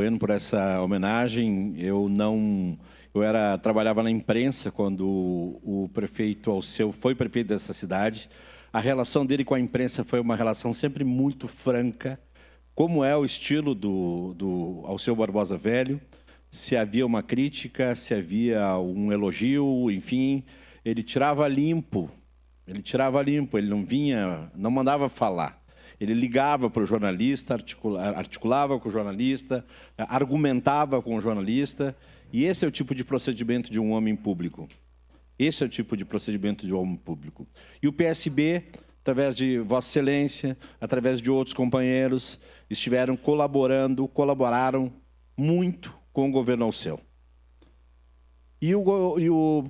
Bueno, por essa homenagem. Trabalhava na imprensa quando o prefeito Alceu foi prefeito dessa cidade. A relação dele com a imprensa foi uma relação sempre muito franca, como é o estilo do Alceu Barbosa Velho. Se havia uma crítica, se havia um elogio, enfim, ele tirava limpo. Ele não mandava falar. Ele ligava para o jornalista, articulava com o jornalista, argumentava com o jornalista. E esse é o tipo de procedimento de um homem público. Esse é o tipo de procedimento de um homem público. E o PSB, através de Vossa Excelência, através de outros companheiros, colaboraram muito com o governo Alceu. E o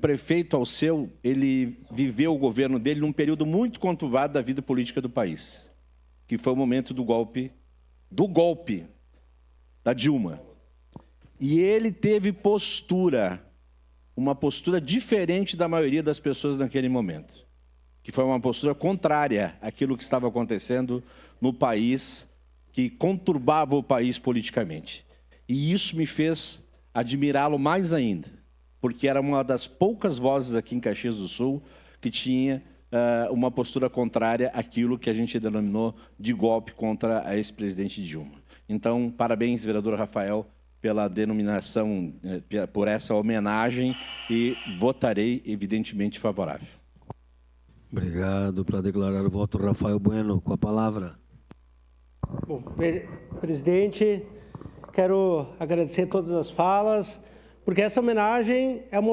prefeito Alceu, ele viveu o governo dele num período muito conturbado da vida política do país, que foi o momento do golpe da Dilma. E ele teve uma postura diferente da maioria das pessoas naquele momento, que foi uma postura contrária àquilo que estava acontecendo no país, que conturbava o país politicamente. E isso me fez admirá-lo mais ainda, porque era uma das poucas vozes aqui em Caxias do Sul que tinha uma postura contrária àquilo que a gente denominou de golpe contra a ex-presidente Dilma. Então, parabéns, vereador Rafael, pela denominação, por essa homenagem, e votarei, evidentemente, favorável. Obrigado. Para declarar o voto, Rafael Bueno, com a palavra. Bom, presidente, quero agradecer todas as falas, porque essa homenagem é uma